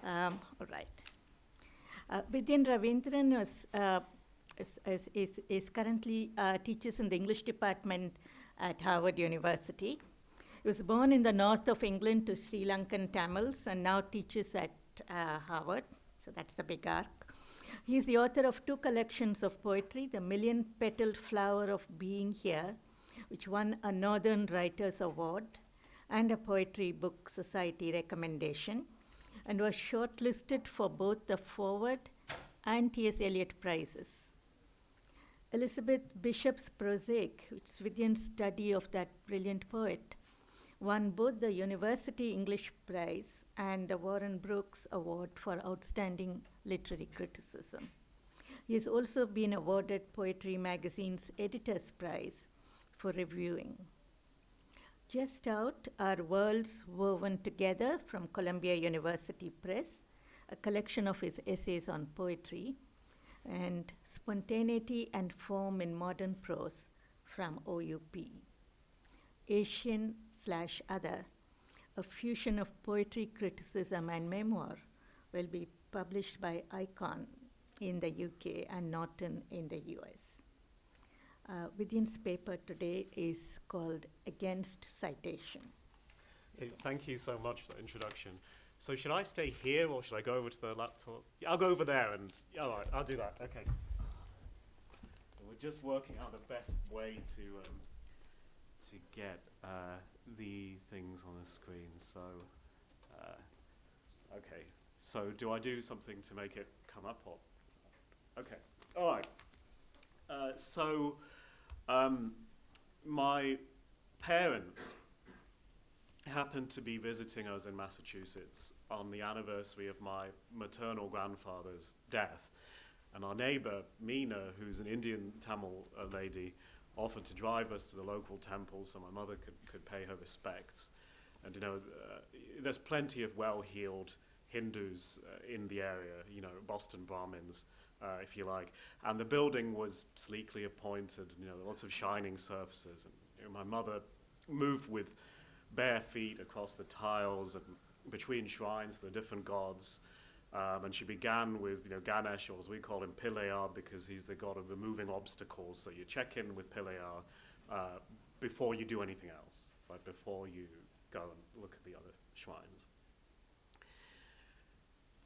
All right. Vidyan Ravinthiran is currently teaches in the English department at Harvard University. He was born in the north of England to Sri Lankan Tamils and now teaches at Harvard. So that's the big arc. He's the author of 2 collections of poetry, The Million-Petaled Flower of Being Here, which won a Northern Writers Award, and a Poetry Book Society recommendation, and was shortlisted for both the Forward and T.S. Eliot Prizes. Elizabeth Bishop's Prosaic, which is Vidyan's study of that brilliant poet, won both the University English Prize and the Warren Brooks Award for Outstanding Literary Criticism. He has also been awarded Poetry Magazine's Editor's Prize for reviewing. Just out are Worlds Woven Together from Columbia University Press, a collection of his essays on poetry, and Spontaneity and Form in Modern Prose from OUP. Asian/Other, a fusion of poetry, criticism, and memoir, will be published by Icon in the UK and Norton in the US. Vidyan's paper today is called Against Citation. Okay, thank you so much for the introduction. So should I stay here or should I go over to the laptop? Yeah, I'll go over there and, all right, I'll do that, okay. So we're just working out the best way to get the things on the screen. So, okay. So do I do something to make it come up or? Okay, all right. My parents happened to be visiting us in Massachusetts on the anniversary of my maternal grandfather's death. And our neighbor, Meena, who's an Indian Tamil lady, offered to drive us to the local temple so my mother could pay her respects. And there's plenty of well-heeled Hindus in the area, Boston Brahmins, if you like. And the building was sleekly appointed, lots of shining surfaces. And my mother moved with bare feet across the tiles and between shrines to the different gods. And she began with Ganesh, or as we call him, Pillayar, because he's the god of removing obstacles. So you check in with Pillayar before you do anything else, right? Before you go and look at the other shrines.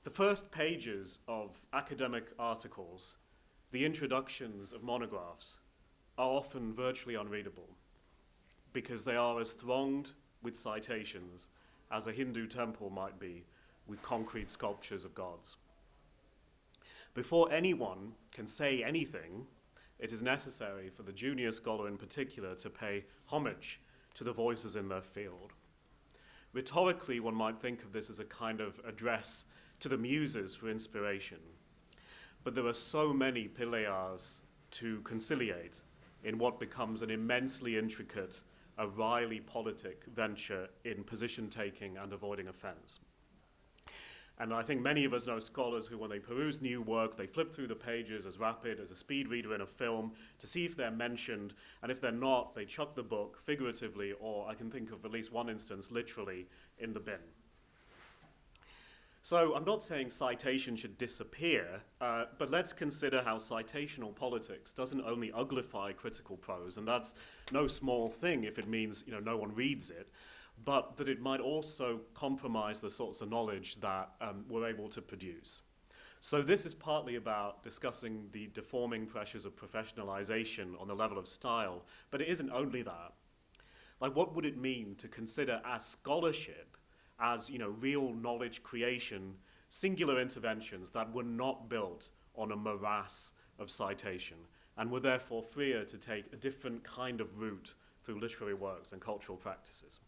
The first pages of academic articles, the introductions of monographs, are often virtually unreadable because they are as thronged with citations as a Hindu temple might be with concrete sculptures of gods. Before anyone can say anything, it is necessary for the junior scholar in particular to pay homage to the voices in their field. Rhetorically, one might think of this as a kind of address to the muses for inspiration. But there are so many Pillayars to conciliate in what becomes an immensely intricate, a wryly politic venture in position-taking and avoiding offense. And I think many of us know scholars who, when they peruse new work, they flip through the pages as rapid as a speed reader in a film to see if they're mentioned, and if they're not, they chuck the book figuratively, or I can think of at least one instance literally, in the bin. So I'm not saying citation should disappear, but let's consider how citational politics doesn't only uglify critical prose, and that's no small thing if it means no one reads it, but that it might also compromise the sorts of knowledge that we're able to produce. So this is partly about discussing the deforming pressures of professionalization on the level of style, but it isn't only that. Like, what would it mean to consider as scholarship, as real knowledge creation, singular interventions that were not built on a morass of citation and were therefore freer to take a different kind of route through literary works and cultural practices?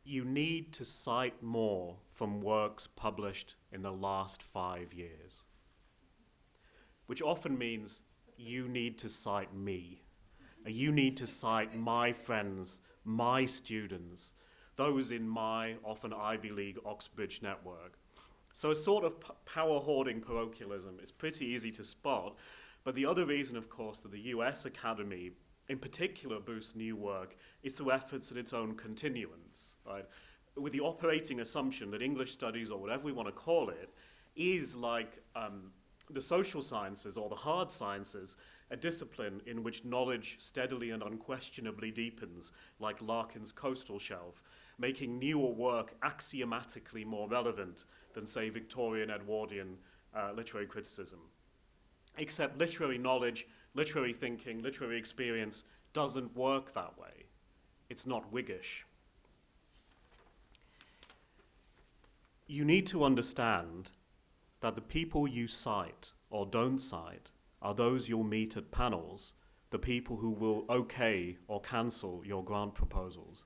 You need to cite more from works published in the last 5 years, which often means you need to cite me. You need to cite my friends, my students, those in my often Ivy League Oxbridge network. So a sort of power-hoarding parochialism is pretty easy to spot, but the other reason, of course, that the US Academy in particular boosts new work is through efforts at its own continuance, right? with the operating assumption that English studies, or whatever we want to call it, is like the social sciences or the hard sciences, a discipline in which knowledge steadily and unquestionably deepens, like Larkin's coastal shelf, making newer work axiomatically more relevant than, say, Victorian Edwardian literary criticism. Except literary knowledge, literary thinking, literary experience doesn't work that way. It's not Whiggish. You need to understand that the people you cite or don't cite are those you'll meet at panels, the people who will okay or cancel your grant proposals.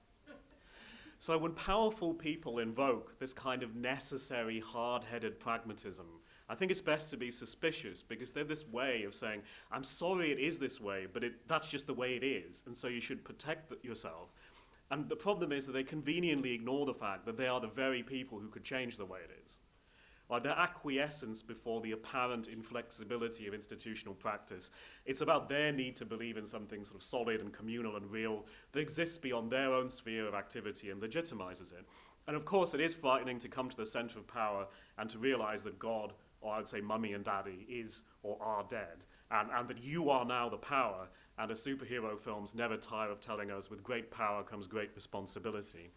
So when powerful people invoke this kind of necessary hard-headed pragmatism, I think it's best to be suspicious, because they're this way of saying, I'm sorry it is this way, but that's just the way it is, and so you should protect yourself. And the problem is that they conveniently ignore the fact that they are the very people who could change the way it is. Like their acquiescence before the apparent inflexibility of institutional practice, it's about their need to believe in something sort of solid and communal and real that exists beyond their own sphere of activity and legitimizes it. And of course, it is frightening to come to the center of power and to realize that God, or I would say mummy and daddy, is or are dead, and that you are now the power, and as superhero films never tire of telling us, with great power comes great responsibility.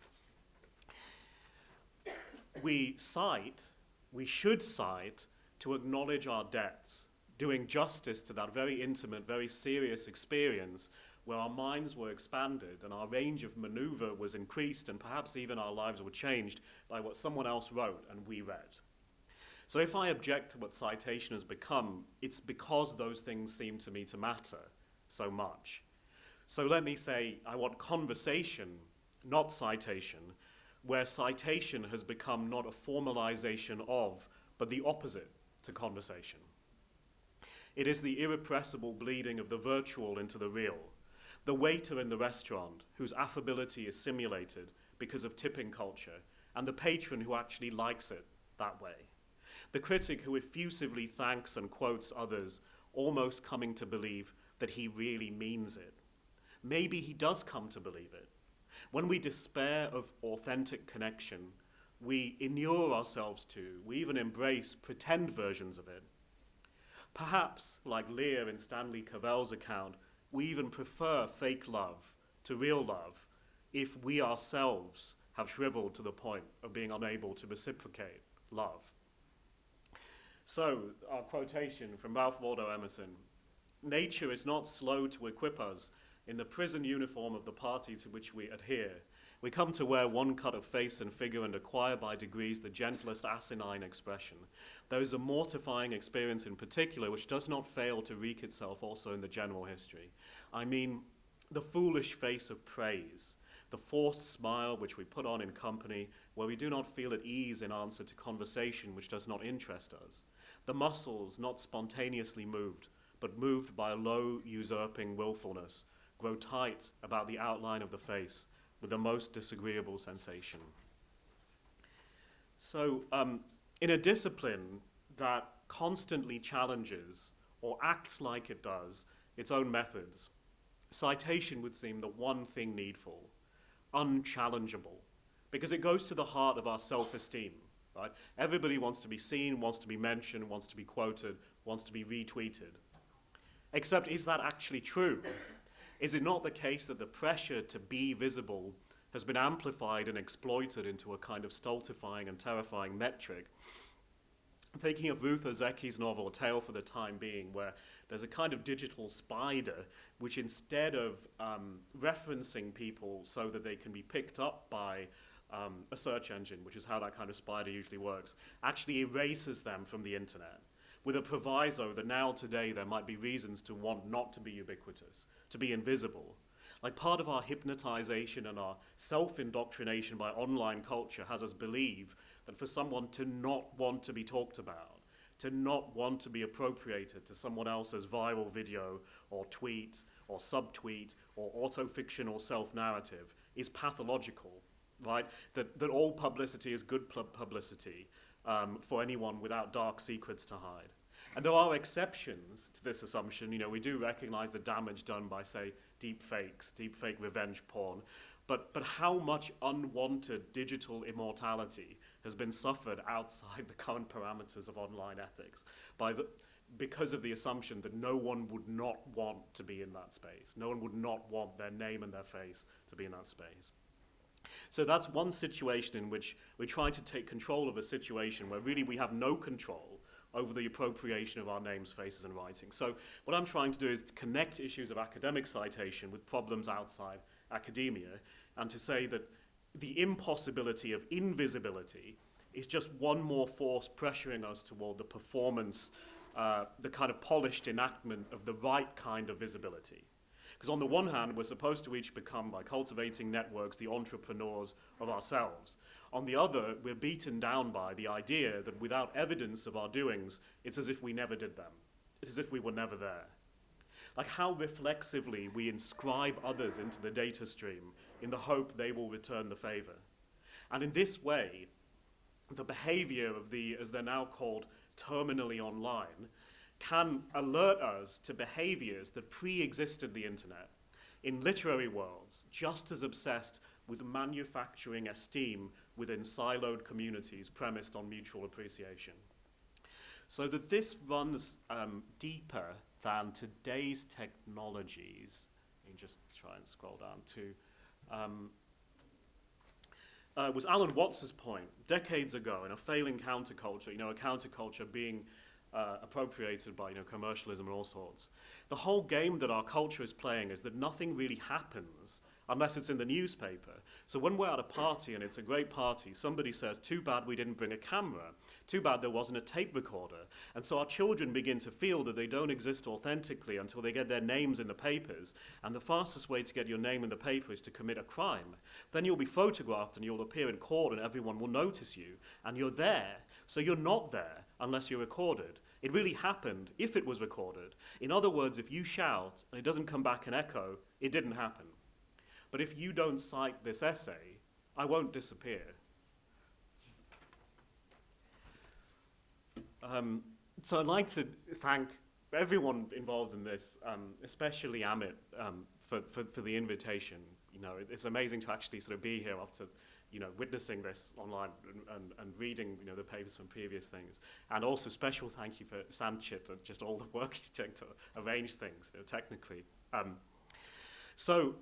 We should cite to acknowledge our debts, doing justice to that very intimate, very serious experience where our minds were expanded and our range of maneuver was increased, and perhaps even our lives were changed by what someone else wrote and we read. So if I object to what citation has become, it's because those things seem to me to matter so much. So let me say I want conversation, not citation, where citation has become not a formalization of, but the opposite to conversation. It is the irrepressible bleeding of the virtual into the real, the waiter in the restaurant whose affability is simulated because of tipping culture, and the patron who actually likes it that way. The critic who effusively thanks and quotes others, almost coming to believe that he really means it. Maybe he does come to believe it. When we despair of authentic connection, we inure ourselves to, we even embrace pretend versions of it. Perhaps, like Lear in Stanley Cavell's account, we even prefer fake love to real love if we ourselves have shriveled to the point of being unable to reciprocate love. So, our quotation from Ralph Waldo Emerson, nature is not slow to equip us in the prison uniform of the party to which we adhere. We come to wear one cut of face and figure and acquire by degrees the gentlest asinine expression. There is a mortifying experience in particular which does not fail to wreak itself also in the general history. I mean, the foolish face of praise, the forced smile which we put on in company where we do not feel at ease in answer to conversation which does not interest us, the muscles not spontaneously moved, but moved by a low, usurping willfulness, grow tight about the outline of the face with the most disagreeable sensation. So, in a discipline that constantly challenges, or acts like it does, its own methods, citation would seem the one thing needful, unchallengeable, because it goes to the heart of our self-esteem, right? Everybody wants to be seen, wants to be mentioned, wants to be quoted, wants to be retweeted. Except, is that actually true? Is it not the case that the pressure to be visible has been amplified and exploited into a kind of stultifying and terrifying metric? I'm thinking of Ruth Ozeki's novel, A Tale for the Time Being, where there's a kind of digital spider which, instead of referencing people so that they can be picked up by a search engine, which is how that kind of spider usually works, actually erases them from the internet, with a proviso that now today there might be reasons to want not to be ubiquitous, to be invisible. Like part of our hypnotization and our self-indoctrination by online culture has us believe that for someone to not want to be talked about, to not want to be appropriated to someone else's viral video or tweet or subtweet or autofictional self-narrative is pathological, right? That all publicity is good publicity for anyone without dark secrets to hide. And there are exceptions to this assumption. You know, we do recognize the damage done by, say, deep fake revenge porn. but how much unwanted digital immortality has been suffered outside the current parameters of online ethics because of the assumption that no one would not want to be in that space. No one would not want their name and their face to be in that space. So that's one situation in which we try to take control of a situation where really we have no control over the appropriation of our names, faces, and writing. So what I'm trying to do is to connect issues of academic citation with problems outside academia, and to say that the impossibility of invisibility is just one more force pressuring us toward the performance, the kind of polished enactment of the right kind of visibility. Because on the one hand, we're supposed to each become, by cultivating networks, the entrepreneurs of ourselves. On the other, we're beaten down by the idea that without evidence of our doings, it's as if we never did them. It's as if we were never there. Like how reflexively we inscribe others into the data stream in the hope they will return the favor. And in this way, the behavior of the, as they're now called, terminally online, can alert us to behaviors that pre-existed the internet in literary worlds, just as obsessed with manufacturing esteem within siloed communities premised on mutual appreciation. So that this runs deeper than today's technologies. Let me just try and scroll down to was Alan Watts's point decades ago in a failing counterculture, a counterculture being appropriated by commercialism and all sorts. The whole game that our culture is playing is that nothing really happens unless it's in the newspaper. So when we're at a party and it's a great party, somebody says, too bad we didn't bring a camera, too bad there wasn't a tape recorder. And so our children begin to feel that they don't exist authentically until they get their names in the papers. And the fastest way to get your name in the paper is to commit a crime. Then you'll be photographed and you'll appear in court and everyone will notice you. And you're there. So you're not there unless you're recorded. It really happened if it was recorded. In other words, if you shout and it doesn't come back an echo, it didn't happen. But if you don't cite this essay, I won't disappear. So I'd like to thank everyone involved in this, especially Amit, for the invitation. It's amazing to actually sort of be here after witnessing this online and reading the papers from previous things. And also special thank you for Sanchit and just all the work he's doing to arrange things technically. So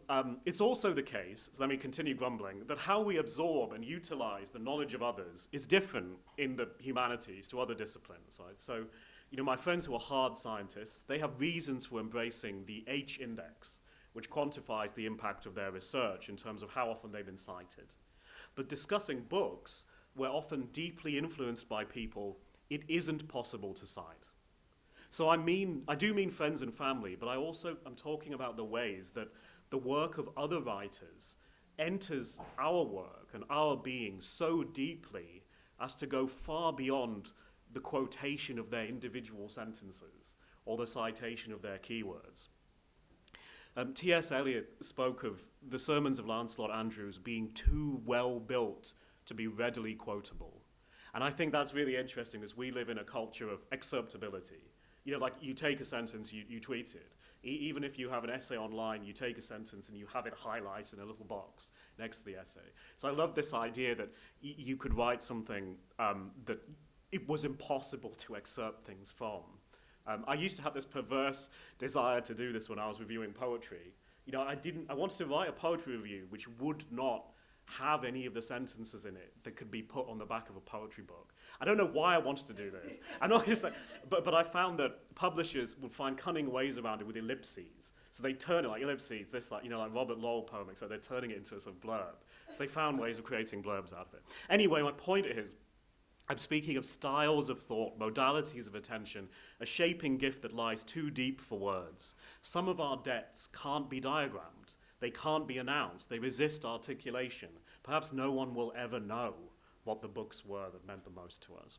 it's also the case, so let me continue grumbling, that how we absorb and utilize the knowledge of others is different in the humanities to other disciplines, right? So, my friends who are hard scientists, they have reasons for embracing the H index, which quantifies the impact of their research in terms of how often they've been cited. But discussing books, we're often deeply influenced by people it isn't possible to cite. So I do mean friends and family, but I'm talking about the ways that the work of other writers enters our work and our being so deeply as to go far beyond the quotation of their individual sentences or the citation of their keywords. T.S. Eliot spoke of the sermons of Lancelot Andrewes being too well built to be readily quotable. And I think that's really interesting as we live in a culture of excerptability. Like you take a sentence, you tweet it. Even if you have an essay online, you take a sentence and you have it highlighted in a little box next to the essay. So I love this idea that you could write something that it was impossible to excerpt things from. I used to have this perverse desire to do this when I was reviewing poetry. I wanted to write a poetry review which would not have any of the sentences in it that could be put on the back of a poetry book. I don't know why I wanted to do this. But I found that publishers would find cunning ways around it with ellipses. So they turn it like ellipses, like Robert Lowell poem, so they're turning it into a sort of blurb. So they found ways of creating blurbs out of it. Anyway, my point is, I'm speaking of styles of thought, modalities of attention, a shaping gift that lies too deep for words. Some of our debts can't be diagrammed. They can't be announced. They resist articulation. Perhaps no one will ever know what the books were that meant the most to us.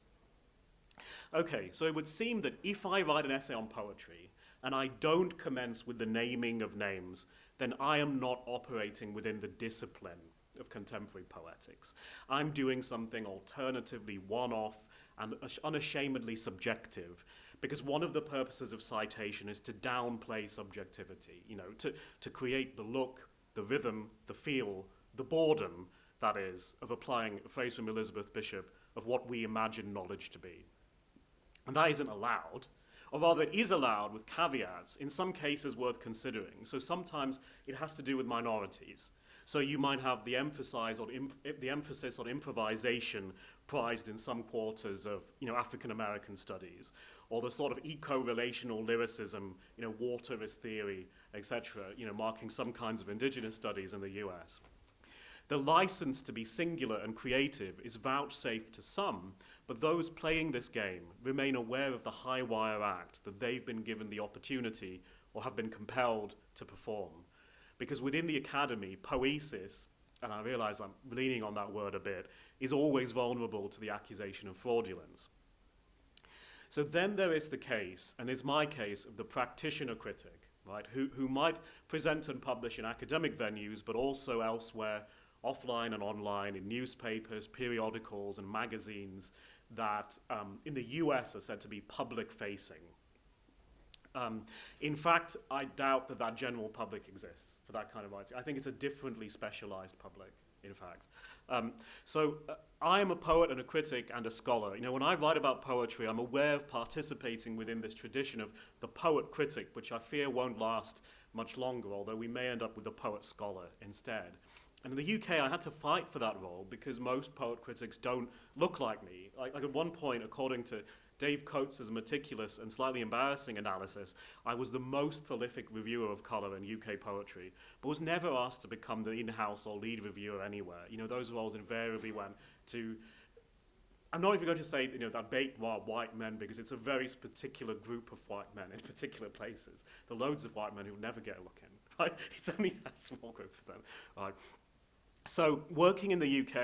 Okay, so it would seem that if I write an essay on poetry and I don't commence with the naming of names, then I am not operating within the discipline of contemporary poetics. I'm doing something alternatively one-off and unashamedly subjective, because one of the purposes of citation is to downplay subjectivity, to create the look, the rhythm, the feel the boredom, that is, of applying a phrase from Elizabeth Bishop, of what we imagine knowledge to be. And that isn't allowed, or rather it is allowed with caveats, in some cases worth considering. So sometimes it has to do with minorities. So you might have the emphasis on improvisation prized in some quarters of African American studies, or the sort of eco-relational lyricism, water as theory, etc., marking some kinds of indigenous studies in the US. The license to be singular and creative is vouchsafed to some, but those playing this game remain aware of the high wire act that they've been given the opportunity or have been compelled to perform. Because within the academy, poesis, and I realize I'm leaning on that word a bit, is always vulnerable to the accusation of fraudulence. So then there is the case, and it's my case, of the practitioner critic, right, who might present and publish in academic venues, but also elsewhere, offline and online, in newspapers, periodicals, and magazines that in the US are said to be public-facing. In fact, I doubt that general public exists for that kind of writing. I think it's a differently specialized public, in fact. I am a poet and a critic and a scholar. When I write about poetry, I'm aware of participating within this tradition of the poet-critic, which I fear won't last much longer, although we may end up with a poet-scholar instead. And in the UK, I had to fight for that role because most poet critics don't look like me. Like at one point, according to Dave Coates' meticulous and slightly embarrassing analysis, I was the most prolific reviewer of colour in UK poetry, but was never asked to become the in-house or lead reviewer anywhere. Those roles invariably went to, I'm not even going to say that bait white men, because it's a very particular group of white men in particular places. There are loads of white men who never get a look in, right? It's only that small group of them, right? So working in the UK,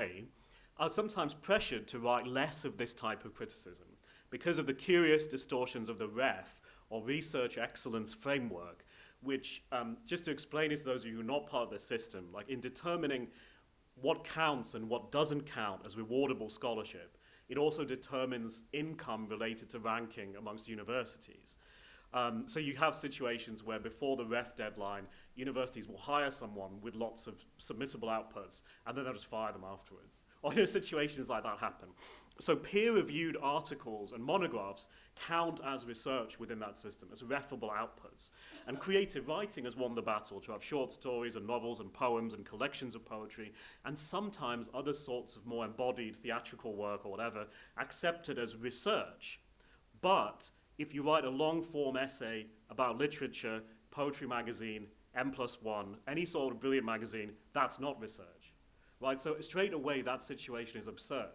I was sometimes pressured to write less of this type of criticism because of the curious distortions of the REF, or Research Excellence Framework, which, just to explain it to those of you who are not part of the system, like in determining what counts and what doesn't count as rewardable scholarship, it also determines income related to ranking amongst universities. So you have situations where before the REF deadline, universities will hire someone with lots of submittable outputs, and then they'll just fire them afterwards. Or situations like that happen. So peer-reviewed articles and monographs count as research within that system, as refable outputs. And creative writing has won the battle to have short stories and novels and poems and collections of poetry, and sometimes other sorts of more embodied theatrical work or whatever, accepted as research. But if you write a long-form essay about literature, poetry magazine, M+1, any sort of brilliant magazine, that's not research, right? So straight away, that situation is absurd,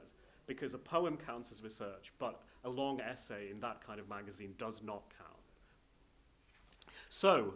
because a poem counts as research, but a long essay in that kind of magazine does not count. So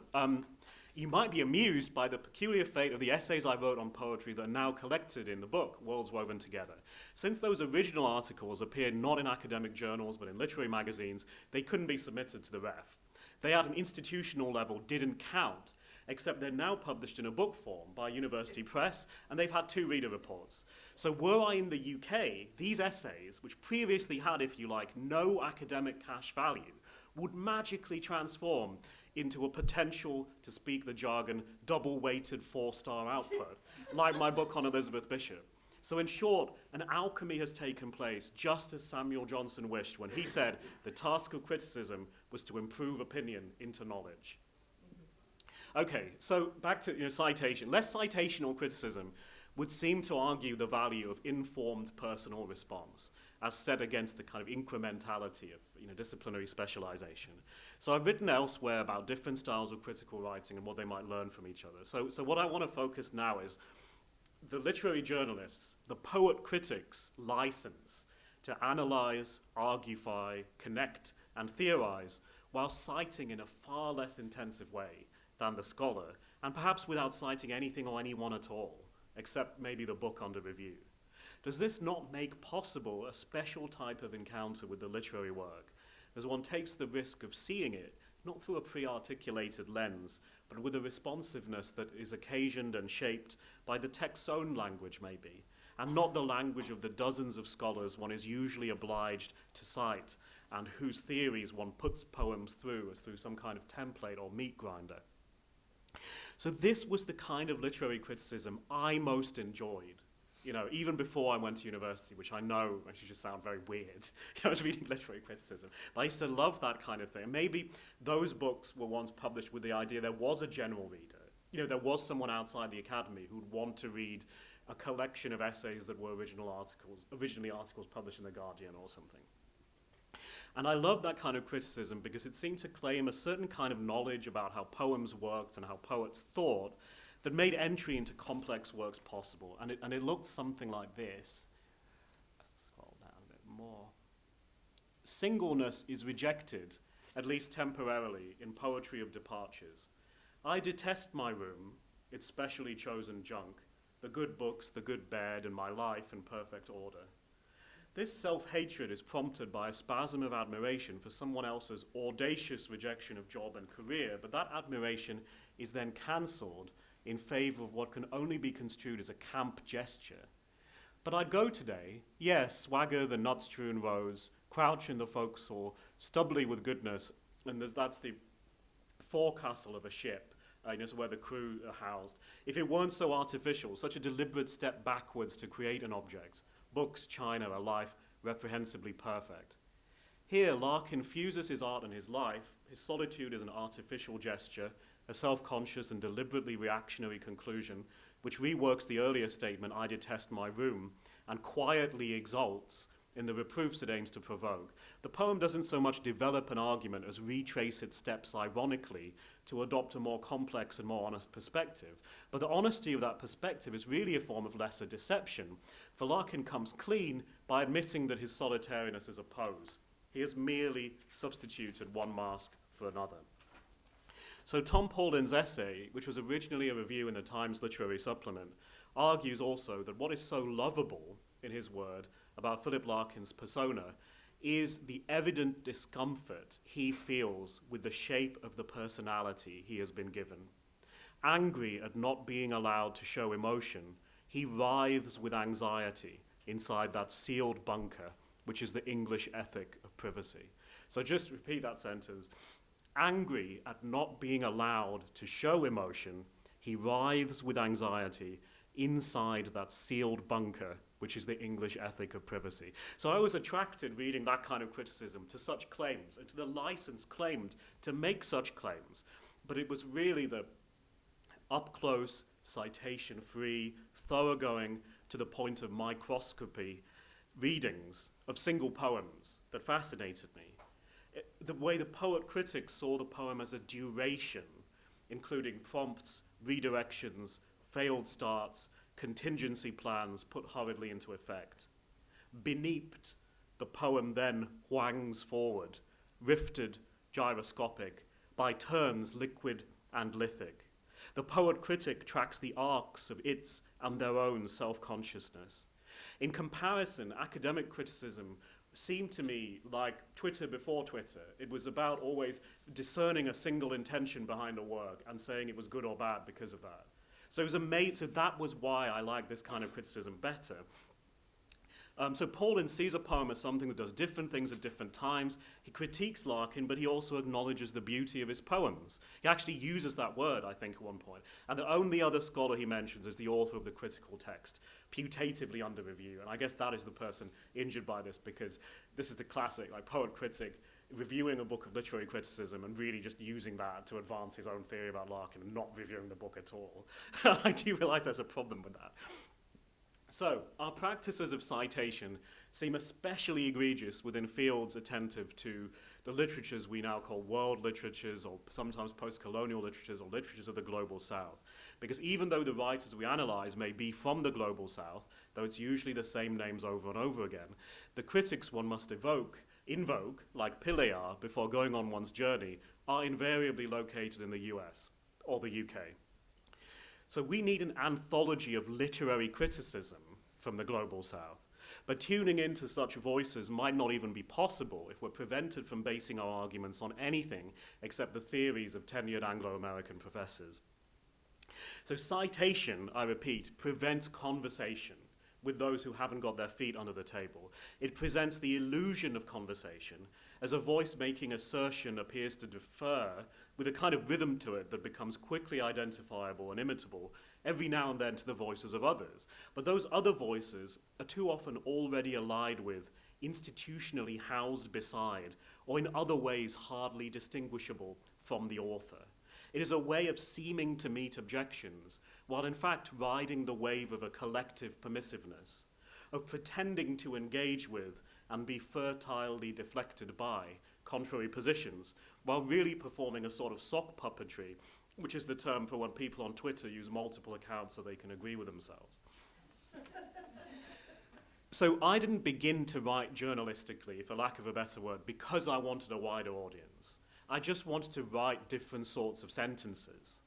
you might be amused by the peculiar fate of the essays I wrote on poetry that are now collected in the book, Worlds Woven Together. Since those original articles appeared not in academic journals, but in literary magazines, they couldn't be submitted to the REF. They, at an institutional level, didn't count, except they're now published in a book form by University Press, and they've had 2 reader reports. So were I in the UK, these essays, which previously had, if you like, no academic cash value, would magically transform into a potential, to speak the jargon, double-weighted 4-star output, like my book on Elizabeth Bishop. So in short, an alchemy has taken place, just as Samuel Johnson wished when he said the task of criticism was to improve opinion into knowledge. Okay, so back to citation. Less citational criticism would seem to argue the value of informed personal response, as set against the kind of incrementality of disciplinary specialization. So I've written elsewhere about different styles of critical writing and what they might learn from each other. So what I want to focus now is the literary journalists, the poet critics' license to analyze, argufy, connect, and theorize while citing in a far less intensive way than the scholar, and perhaps without citing anything or anyone at all, except maybe the book under review. Does this not make possible a special type of encounter with the literary work, as one takes the risk of seeing it, not through a pre-articulated lens, but with a responsiveness that is occasioned and shaped by the text's own language, maybe, and not the language of the dozens of scholars one is usually obliged to cite, and whose theories one puts poems through as through some kind of template or meat grinder? So this was the kind of literary criticism I most enjoyed. Even before I went to university, which I know actually just sound very weird. I was reading literary criticism. But I used to love that kind of thing. Maybe those books were once published with the idea there was a general reader. There was someone outside the academy who'd want to read a collection of essays that were originally articles published in The Guardian or something. And I love that kind of criticism because it seemed to claim a certain kind of knowledge about how poems worked and how poets thought that made entry into complex works possible. And it looked something like this. Scroll down a bit more. Singleness is rejected, at least temporarily, in poetry of departures. I detest my room, its specially chosen junk, the good books, the good bed, and my life in perfect order. This self-hatred is prompted by a spasm of admiration for someone else's audacious rejection of job and career, but that admiration is then cancelled in favor of what can only be construed as a camp gesture. But I'd go today, yes, swagger the nut-strewn roads, crouch in the forecastle, stubbly with goodness, and that's the forecastle of a ship, so where the crew are housed. If it weren't so artificial, such a deliberate step backwards to create an object, books, china, a life reprehensibly perfect. Here, Lark infuses his art and his life. His solitude is an artificial gesture, a self-conscious and deliberately reactionary conclusion, which reworks the earlier statement, I detest my room, and quietly exults in the reproofs it aims to provoke. The poem doesn't so much develop an argument as retrace its steps ironically to adopt a more complex and more honest perspective. But the honesty of that perspective is really a form of lesser deception, for Larkin comes clean by admitting that his solitariness is a pose. He has merely substituted one mask for another. So Tom Paulin's essay, which was originally a review in the Times Literary Supplement, argues also that what is so lovable, in his word, about Philip Larkin's persona is the evident discomfort he feels with the shape of the personality he has been given. Angry at not being allowed to show emotion, he writhes with anxiety inside that sealed bunker, which is the English ethic of privacy. So just repeat that sentence. Angry at not being allowed to show emotion, he writhes with anxiety inside that sealed bunker, which is the English ethic of privacy. So I was attracted, reading that kind of criticism, to such claims, and to the license claimed to make such claims. But it was really the up-close, citation-free, thoroughgoing, to the point of microscopy, readings of single poems that fascinated me. The way the poet-critic saw the poem as a duration, including prompts, redirections, failed starts, contingency plans put hurriedly into effect. Beneath, the poem then whangs forward, rifted, gyroscopic, by turns liquid and lithic. The poet-critic tracks the arcs of its and their own self-consciousness. In comparison, academic criticism seemed to me like Twitter before Twitter. It was about always discerning a single intention behind a work and saying it was good or bad because of that. So it was amazing. So that was why I like this kind of criticism better. So Paulin sees a poem as something that does different things at different times. He critiques Larkin, but he also acknowledges the beauty of his poems. He actually uses that word, I think, at one point. And the only other scholar he mentions is the author of the critical text, putatively under review. And I guess that is the person injured by this, because this is the classic, like, poet-critic reviewing a book of literary criticism and really just using that to advance his own theory about Larkin and not reviewing the book at all. I do realize there's a problem with that. So, our practices of citation seem especially egregious within fields attentive to the literatures we now call world literatures, or sometimes post-colonial literatures, or literatures of the global south. Because even though the writers we analyze may be from the global south, though it's usually the same names over and over again, the critics one must invoke, like Pilayar, before going on one's journey, are invariably located in the US or the UK. So we need an anthology of literary criticism from the global south. But tuning into such voices might not even be possible if we're prevented from basing our arguments on anything except the theories of tenured Anglo-American professors. So citation, I repeat, prevents conversation with those who haven't got their feet under the table. It presents the illusion of conversation as a voice making assertion appears to defer with a kind of rhythm to it that becomes quickly identifiable and imitable, every now and then to the voices of others. But those other voices are too often already allied with, institutionally housed beside, or in other ways hardly distinguishable from the author. It is a way of seeming to meet objections, while in fact riding the wave of a collective permissiveness, of pretending to engage with and be fertilely deflected by contrary positions, while really performing a sort of sock puppetry, which is the term for when people on Twitter use multiple accounts so they can agree with themselves. So I didn't begin to write journalistically, for lack of a better word, because I wanted a wider audience. I just wanted to write different sorts of sentences.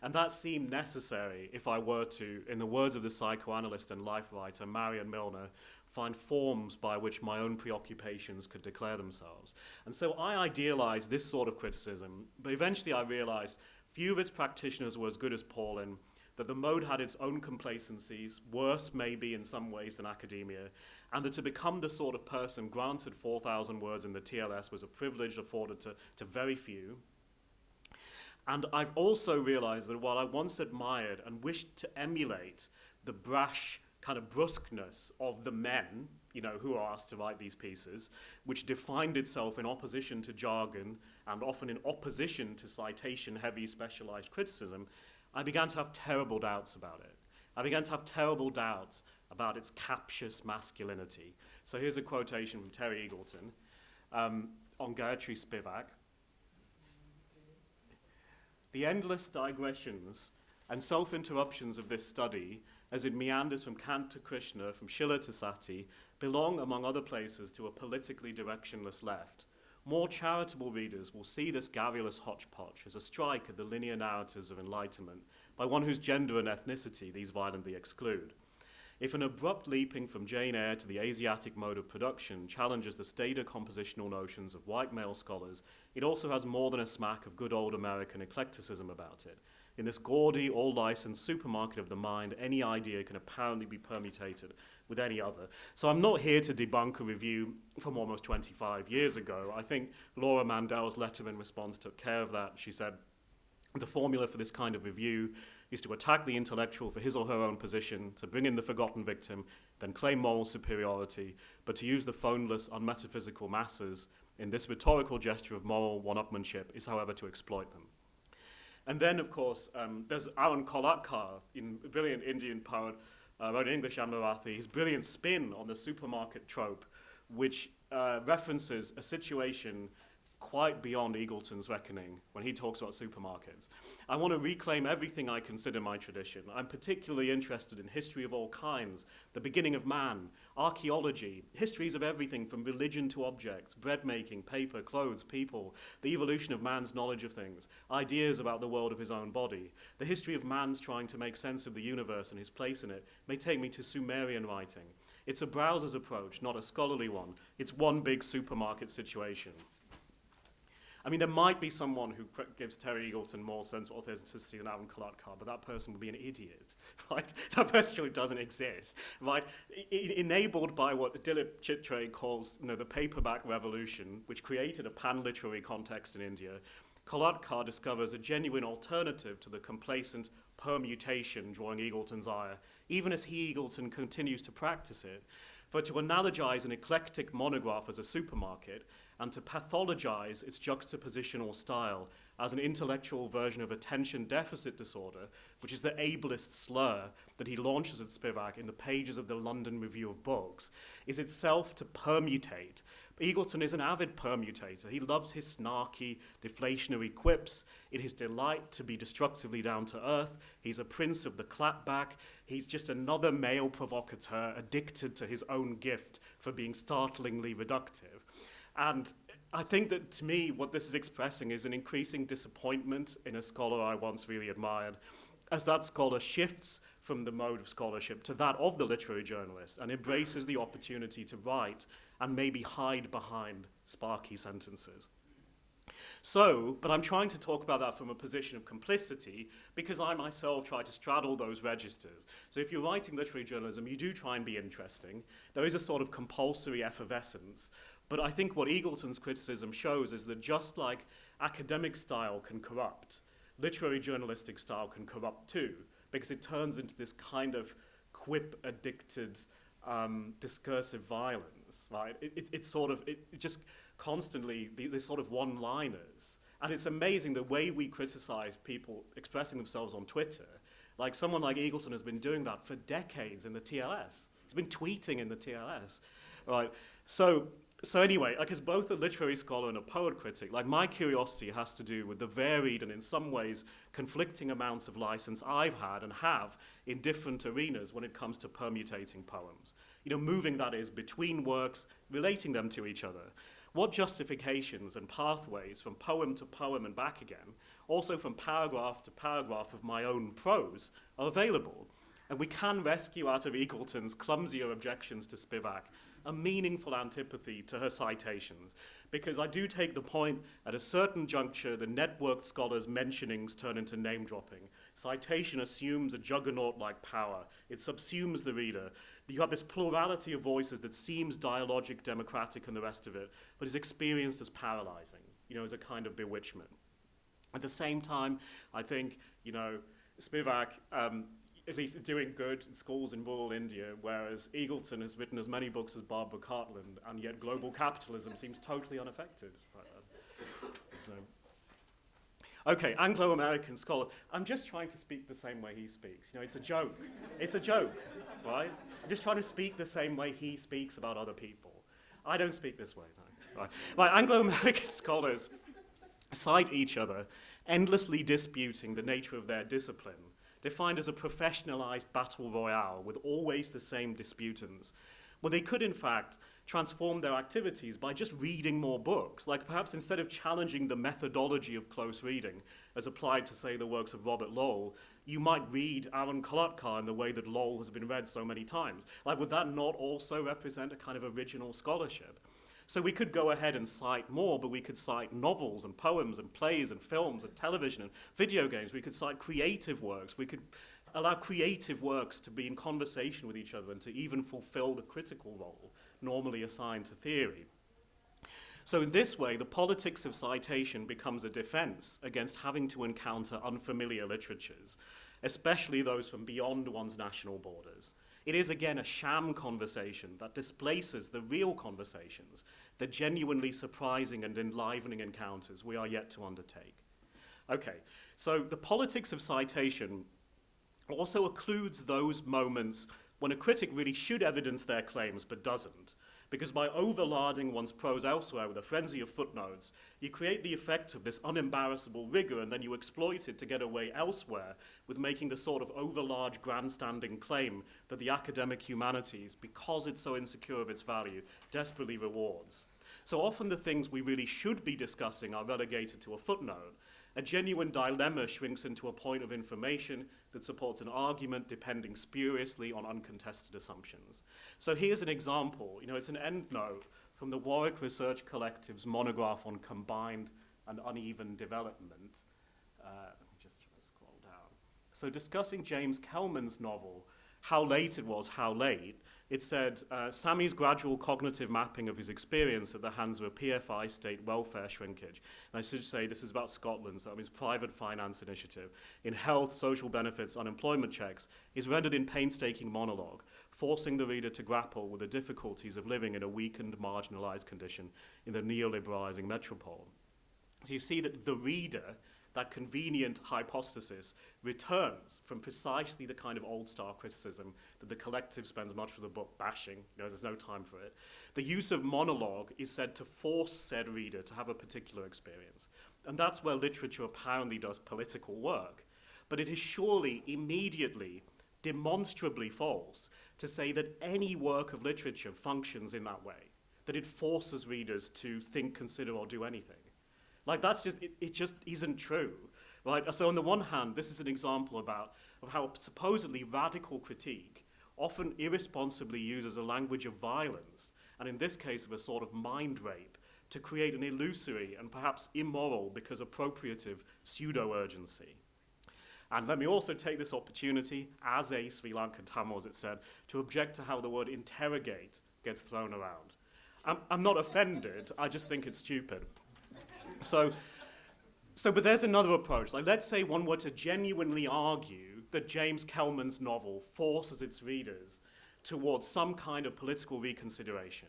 And that seemed necessary if I were to, in the words of the psychoanalyst and life writer Marion Milner, find forms by which my own preoccupations could declare themselves. And so I idealized this sort of criticism, but eventually I realized few of its practitioners were as good as Paulin, that the mode had its own complacencies, worse maybe in some ways than academia, and that to become the sort of person granted 4,000 words in the TLS was a privilege afforded to very few. And I've also realized that while I once admired and wished to emulate the brash kind of brusqueness of the men, who are asked to write these pieces, which defined itself in opposition to jargon and often in opposition to citation-heavy specialized criticism, I began to have terrible doubts about it. I began to have terrible doubts about its captious masculinity. So here's a quotation from Terry Eagleton on Gayatri Spivak. The endless digressions and self-interruptions of this study, as it meanders from Kant to Krishna, from Schiller to Satie, belong, among other places, to a politically directionless left. More charitable readers will see this garrulous hodgepodge as a strike at the linear narratives of enlightenment by one whose gender and ethnicity these violently exclude. If an abrupt leaping from Jane Eyre to the Asiatic mode of production challenges the staid compositional notions of white male scholars, it also has more than a smack of good old American eclecticism about it. In this gaudy, all-licensed supermarket of the mind, any idea can apparently be permutated with any other. So I'm not here to debunk a review from almost 25 years ago. I think Laura Mandel's letter in response took care of that. She said, the formula for this kind of review is to attack the intellectual for his or her own position, to bring in the forgotten victim, then claim moral superiority, but to use the phoneless, unmetaphysical masses in this rhetorical gesture of moral one-upmanship is, however, to exploit them. And then, of course, there's Aaron Kolatkar, a brilliant Indian poet, wrote in English and Marathi, his brilliant spin on the supermarket trope, which references a situation quite beyond Eagleton's reckoning when he talks about supermarkets. I want to reclaim everything I consider my tradition. I'm particularly interested in history of all kinds, the beginning of man, archaeology, histories of everything from religion to objects, bread making, paper, clothes, people, the evolution of man's knowledge of things, ideas about the world of his own body. The history of man's trying to make sense of the universe and his place in it may take me to Sumerian writing. It's a browser's approach, not a scholarly one. It's one big supermarket situation. I mean, there might be someone who gives Terry Eagleton more sense of authenticity than Aaron Kolatkar, but that person would be an idiot, right? That person doesn't exist, right? Enabled by what Dilip Chitre calls the paperback revolution, which created a pan-literary context in India, Kolatkar discovers a genuine alternative to the complacent permutation drawing Eagleton's ire, even as Eagleton continues to practice it. For to analogize an eclectic monograph as a supermarket and to pathologize its juxtapositional style as an intellectual version of attention deficit disorder, which is the ableist slur that he launches at Spivak in the pages of the London Review of Books, is itself to permutate. Eagleton is an avid permutator. He loves his snarky, deflationary quips. It is his delight to be destructively down to earth. He's a prince of the clapback. He's just another male provocateur addicted to his own gift for being startlingly reductive. And I think that, to me, what this is expressing is an increasing disappointment in a scholar I once really admired, as that scholar shifts from the mode of scholarship to that of the literary journalist and embraces the opportunity to write and maybe hide behind sparky sentences. So, but I'm trying to talk about that from a position of complicity because I myself try to straddle those registers. So if you're writing literary journalism, you do try and be interesting. There is a sort of compulsory effervescence, But I think what Eagleton's criticism shows is that just like academic style can corrupt, literary journalistic style can corrupt too, because it turns into this kind of quip-addicted discursive violence, right? It just constantly, these sort of one-liners. And it's amazing the way we criticize people expressing themselves on Twitter. Like someone like Eagleton has been doing that for decades in the TLS. He's been tweeting in the TLS, right? So anyway, like as both a literary scholar and a poet critic, like my curiosity has to do with the varied and in some ways conflicting amounts of license I've had and have in different arenas when it comes to permutating poems. You know, moving that is between works, relating them to each other. What justifications and pathways from poem to poem and back again, also from paragraph to paragraph of my own prose, are available. And we can rescue out of Eagleton's clumsier objections to Spivak a meaningful antipathy to her citations, because I do take the point at a certain juncture the networked scholars' mentionings turn into name-dropping. Citation assumes a juggernaut-like power. It subsumes the reader. You have this plurality of voices that seems dialogic, democratic, and the rest of it, but is experienced as paralyzing, you know, as a kind of bewitchment. At the same time, I think, you know, Spivak, at least doing good in schools in rural India, whereas Eagleton has written as many books as Barbara Cartland, and yet global capitalism seems totally unaffected. Okay, Anglo-American scholars. I'm just trying to speak the same way he speaks. You know, it's a joke. It's a joke, right? I'm just trying to speak the same way he speaks about other people. I don't speak this way, no. Right. Like Anglo-American scholars cite each other, endlessly disputing the nature of their discipline, defined as a professionalized battle royale with always the same disputants, when they could, in fact, transform their activities by just reading more books. Like perhaps instead of challenging the methodology of close reading, as applied to, say, the works of Robert Lowell, you might read Aaron Kolotkar in the way that Lowell has been read so many times. Like, would that not also represent a kind of original scholarship? So we could go ahead and cite more, but we could cite novels and poems and plays and films and television and video games. We could cite creative works. We could allow creative works to be in conversation with each other and to even fulfill the critical role normally assigned to theory. So in this way, the politics of citation becomes a defense against having to encounter unfamiliar literatures, especially those from beyond one's national borders. It is, again, a sham conversation that displaces the real conversations, the genuinely surprising and enlivening encounters we are yet to undertake. Okay, so the politics of citation also occludes those moments when a critic really should evidence their claims but doesn't. Because by overlarding one's prose elsewhere with a frenzy of footnotes, you create the effect of this unembarrassable rigor, and then you exploit it to get away elsewhere with making the sort of overlarge grandstanding claim that the academic humanities, because it's so insecure of its value, desperately rewards. So often the things we really should be discussing are relegated to a footnote. A genuine dilemma shrinks into a point of information that supports an argument depending spuriously on uncontested assumptions. So here's an example. You know, it's an endnote from the Warwick Research Collective's monograph on combined and uneven development. Let me just try to scroll down. So discussing James Kelman's novel, How Late It Was, How Late, it said, Sammy's gradual cognitive mapping of his experience at the hands of a PFI state welfare shrinkage. And I should say this is about Scotland, so his private finance initiative, in health, social benefits, unemployment checks, is rendered in painstaking monologue, forcing the reader to grapple with the difficulties of living in a weakened, marginalized condition in the neoliberalizing metropole. So you see that the reader, that convenient hypostasis, returns from precisely the kind of old star criticism that the collective spends much of the book bashing. You know, there's no time for it. The use of monologue is said to force said reader to have a particular experience. And that's where literature apparently does political work. But it is surely immediately, demonstrably false to say that any work of literature functions in that way, that it forces readers to think, consider, or do anything. Like, that's just, it just isn't true, right? So on the one hand, this is an example of how supposedly radical critique often irresponsibly uses a language of violence, and in this case of a sort of mind rape, to create an illusory and perhaps immoral because appropriative pseudo-urgency. And let me also take this opportunity, as a Sri Lankan Tamil, as it said, to object to how the word interrogate gets thrown around. I'm not offended, I just think it's stupid. But there's another approach. Like, let's say one were to genuinely argue that James Kelman's novel forces its readers towards some kind of political reconsideration.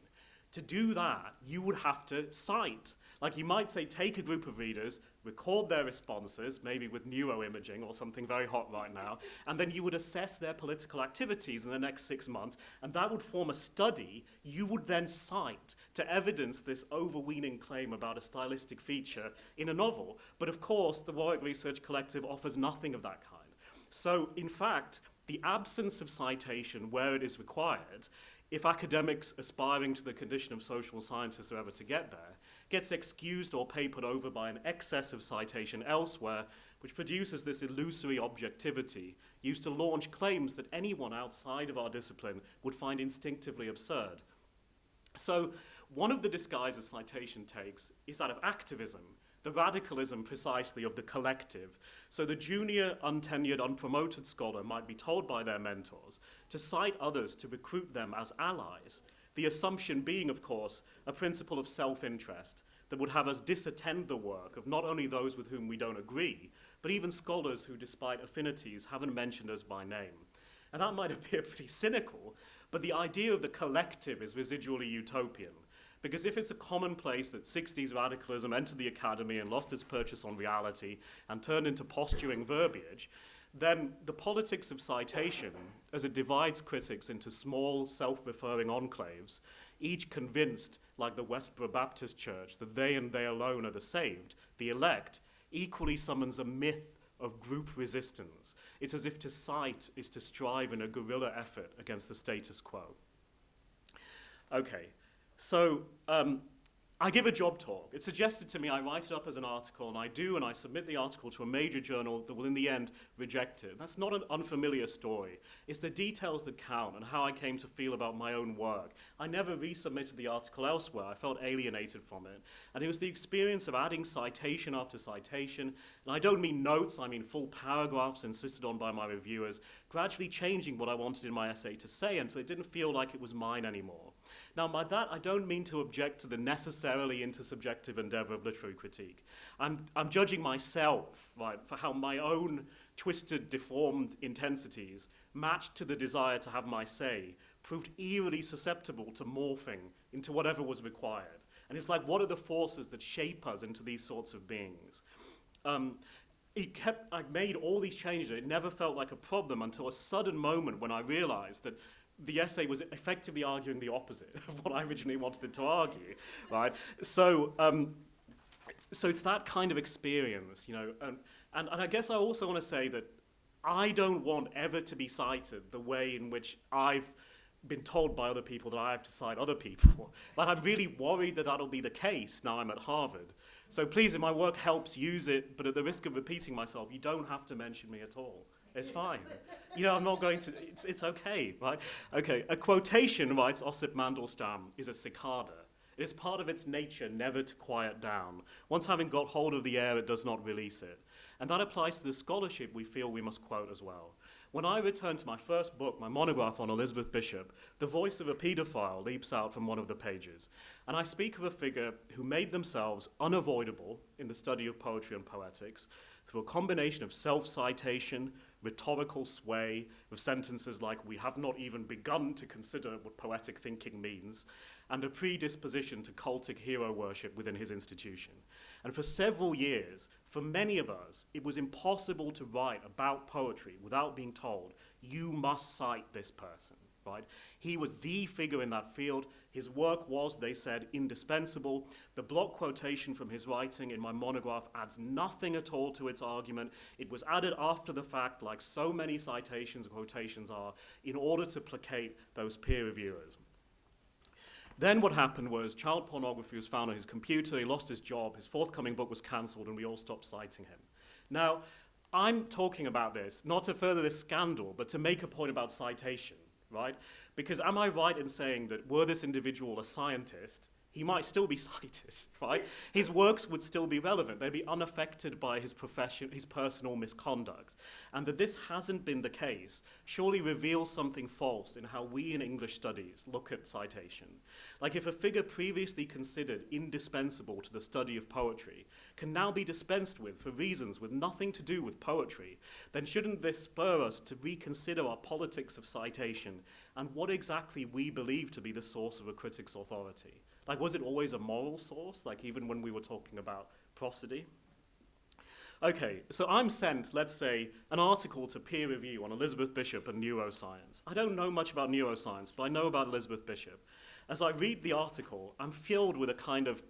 To do that, you would have to cite. Like, you might say, take a group of readers, record their responses, maybe with neuroimaging or something very hot right now, and then you would assess their political activities in the next 6 months, and that would form a study you would then cite to evidence this overweening claim about a stylistic feature in a novel. But of course, the Warwick Research Collective offers nothing of that kind. So, in fact, the absence of citation where it is required, if academics aspiring to the condition of social scientists are ever to get there, gets excused or papered over by an excess of citation elsewhere, which produces this illusory objectivity used to launch claims that anyone outside of our discipline would find instinctively absurd. So, one of the disguises citation takes is that of activism, the radicalism precisely of the collective. So the junior, untenured, unpromoted scholar might be told by their mentors to cite others to recruit them as allies, the assumption being, of course, a principle of self-interest that would have us disattend the work of not only those with whom we don't agree, but even scholars who, despite affinities, haven't mentioned us by name. And that might appear pretty cynical, but the idea of the collective is residually utopian. Because if it's a commonplace that 60s radicalism entered the academy and lost its purchase on reality and turned into posturing verbiage, then the politics of citation, as it divides critics into small, self-referring enclaves, each convinced, like the Westboro Baptist Church, that they and they alone are the saved, the elect, equally summons a myth of group resistance. It's as if to cite is to strive in a guerrilla effort against the status quo. Okay. So I give a job talk. It's suggested to me I write it up as an article, and I do, and I submit the article to a major journal that will in the end reject it. That's not an unfamiliar story. It's the details that count and how I came to feel about my own work. I never resubmitted the article elsewhere. I felt alienated from it. And it was the experience of adding citation after citation, and I don't mean notes, I mean full paragraphs insisted on by my reviewers, gradually changing what I wanted in my essay to say until it didn't feel like it was mine anymore. Now, by that, I don't mean to object to the necessarily intersubjective endeavor of literary critique. I'm judging myself, right, for how my own twisted, deformed intensities, matched to the desire to have my say, proved eerily susceptible to morphing into whatever was required. And it's like, what are the forces that shape us into these sorts of beings? I made all these changes, and it never felt like a problem until a sudden moment when I realized that the essay was effectively arguing the opposite of what I originally wanted it to argue, right? So it's that kind of experience, you know, and I guess I also want to say that I don't want ever to be cited the way in which I've been told by other people that I have to cite other people. But I'm really worried that that'll be the case now I'm at Harvard. So please, if my work helps, use it, but at the risk of repeating myself, you don't have to mention me at all. It's fine. You know, I'm not going to, it's okay, right? Okay, a quotation, writes Ossip Mandelstam, is a cicada. It is part of its nature never to quiet down. Once having got hold of the air, it does not release it. And that applies to the scholarship we feel we must quote as well. When I return to my first book, my monograph on Elizabeth Bishop, the voice of a paedophile leaps out from one of the pages. And I speak of a figure who made themselves unavoidable in the study of poetry and poetics through a combination of self-citation, rhetorical sway, of sentences like, "We have not even begun to consider what poetic thinking means," and a predisposition to cultic hero worship within his institution. And for several years, for many of us, it was impossible to write about poetry without being told, you must cite this person, right? He was the figure in that field. His work was, they said, indispensable. The block quotation from his writing in my monograph adds nothing at all to its argument. It was added after the fact, like so many citations and quotations are, in order to placate those peer reviewers. Then what happened was child pornography was found on his computer, he lost his job, his forthcoming book was cancelled, and we all stopped citing him. Now, I'm talking about this, not to further this scandal, but to make a point about citation, right? Because am I right in saying that were this individual a scientist, he might still be cited, right? His works would still be relevant. They'd be unaffected by his profession, his personal misconduct. and that this hasn't been the case surely reveals something false in how we in English studies look at citation. Like if a figure previously considered indispensable to the study of poetry can now be dispensed with for reasons with nothing to do with poetry, then shouldn't this spur us to reconsider our politics of citation and what exactly we believe to be the source of a critic's authority? Like, was it always a moral source, like even when we were talking about prosody? Okay, so I'm sent, let's say, an article to peer review on Elizabeth Bishop and neuroscience. I don't know much about neuroscience, but I know about Elizabeth Bishop. As I read the article, I'm filled with a kind of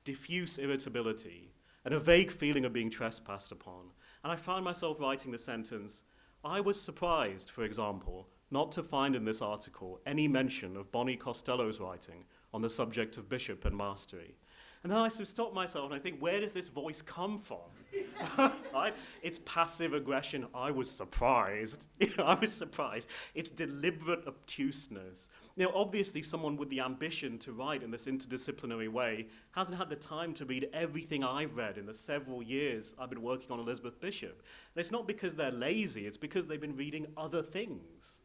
diffuse irritability and a vague feeling of being trespassed upon. And I found myself writing the sentence, I was surprised, for example, not to find in this article any mention of Bonnie Costello's writing on the subject of Bishop and mastery. And then I sort of stop myself and I think, where does this voice come from? Right? It's passive aggression. I was surprised. I was surprised. It's deliberate obtuseness. Now, obviously, someone with the ambition to write in this interdisciplinary way hasn't had the time to read everything I've read in the several years I've been working on Elizabeth Bishop. And it's not because they're lazy. It's because they've been reading other things.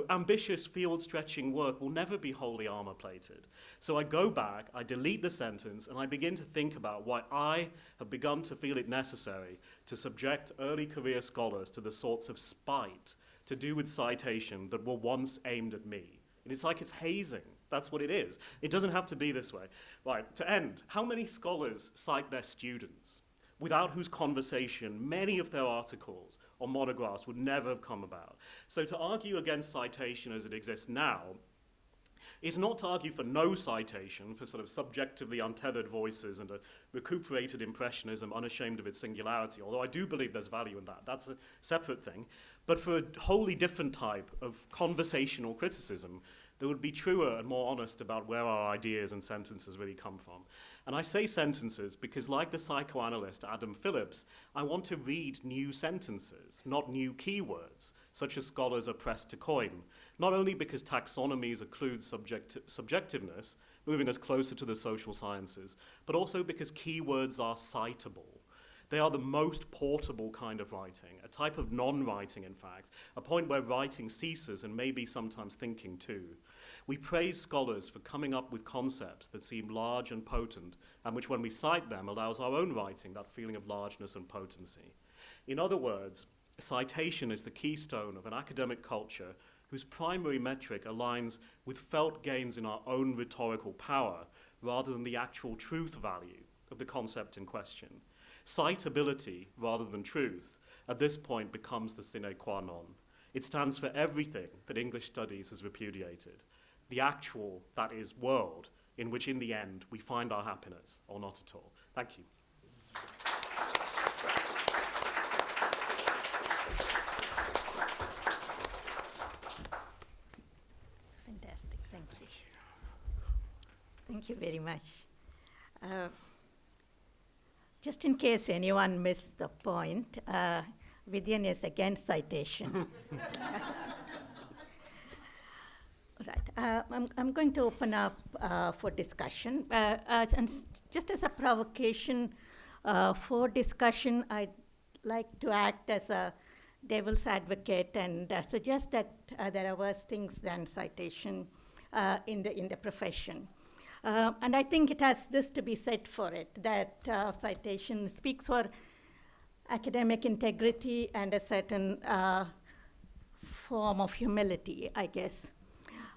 Ambitious field-stretching work will never be wholly armor-plated. So I go back, I delete the sentence, and I begin to think about why I have begun to feel it necessary to subject early career scholars to the sorts of spite to do with citation that were once aimed at me. And it's like it's hazing. That's what it is. It doesn't have to be this way. Right, to end, how many scholars cite their students, without whose conversation many of their articles or monographs would never have come about? So to argue against citation as it exists now is not to argue for no citation, for sort of subjectively untethered voices and a recuperated impressionism unashamed of its singularity, although I do believe there's value in that. That's a separate thing. But for a wholly different type of conversational criticism that would be truer and more honest about where our ideas and sentences really come from. And I say sentences because, like the psychoanalyst Adam Phillips, I want to read new sentences, not new keywords, such as scholars are pressed to coin, not only because taxonomies occlude subjectiveness, moving us closer to the social sciences, but also because keywords are citable. They are the most portable kind of writing, a type of non-writing, in fact, a point where writing ceases and maybe sometimes thinking too. We praise scholars for coming up with concepts that seem large and potent, and which, when we cite them, allows our own writing that feeling of largeness and potency. In other words, citation is the keystone of an academic culture whose primary metric aligns with felt gains in our own rhetorical power, rather than the actual truth value of the concept in question. Citability, rather than truth, at this point becomes the sine qua non. It stands for everything that English studies has repudiated. The actual, that is, world, in which in the end we find our happiness, or not at all. Thank you. It's fantastic, thank you. Thank you very much. Just in case anyone missed the point, Vidyan is against citation. Right. I'm going to open up for discussion. And just as a provocation for discussion, I'd like to act as a devil's advocate and suggest that there are worse things than citation in the profession. And I think it has this to be said for it, that citation speaks for academic integrity and a certain form of humility, I guess.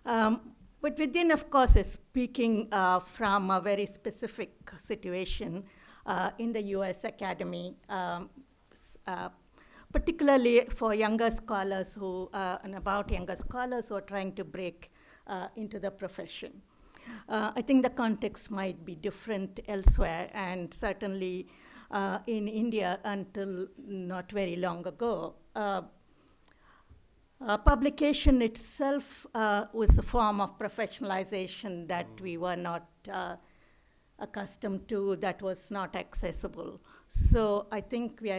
But Vidyan, of course, is speaking from a very specific situation in the US Academy, particularly for younger scholars who, and about younger scholars who are trying to break into the profession. I think the context might be different elsewhere, and certainly in India until not very long ago. Publication itself was a form of professionalization that we were not accustomed to, that was not accessible. So I think we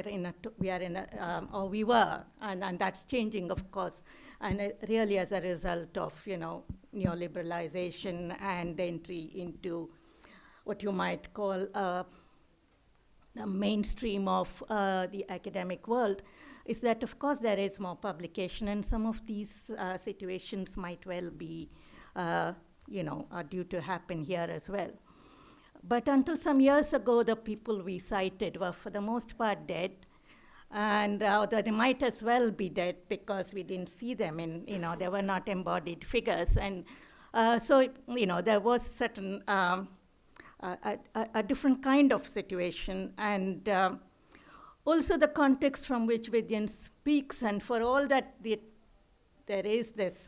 were, and that's changing, of course, and really as a result of, neoliberalization and the entry into what you might call the mainstream of the academic world. is that, of course, there is more publication, and some of these situations might well be, are due to happen here as well. But until some years ago, the people we cited were, for the most part, dead. And although they might as well be dead because we didn't see them, and they were not embodied figures. And so there was certain a different kind of situation, and also the context from which Vidyan speaks, and for all that there is this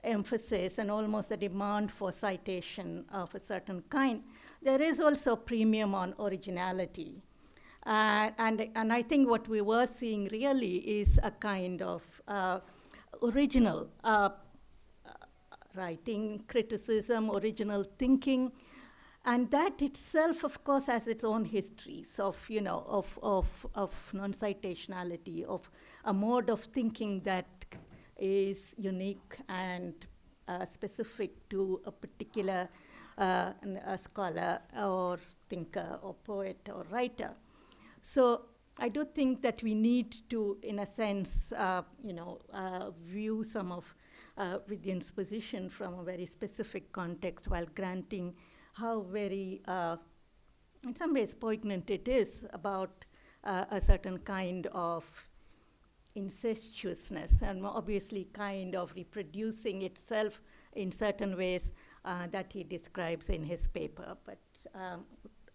emphasis and almost a demand for citation of a certain kind, there is also a premium on originality. And I think what we were seeing really is a kind of original writing, criticism, original thinking, and that itself, of course, has its own histories of non-citationality, of a mode of thinking that is unique and specific to a particular a scholar or thinker or poet or writer. So I do think that we need to, in a sense, view some of Vidyan's position from a very specific context, while granting how very, in some ways, poignant it is about a certain kind of incestuousness, and obviously kind of reproducing itself in certain ways that he describes in his paper. But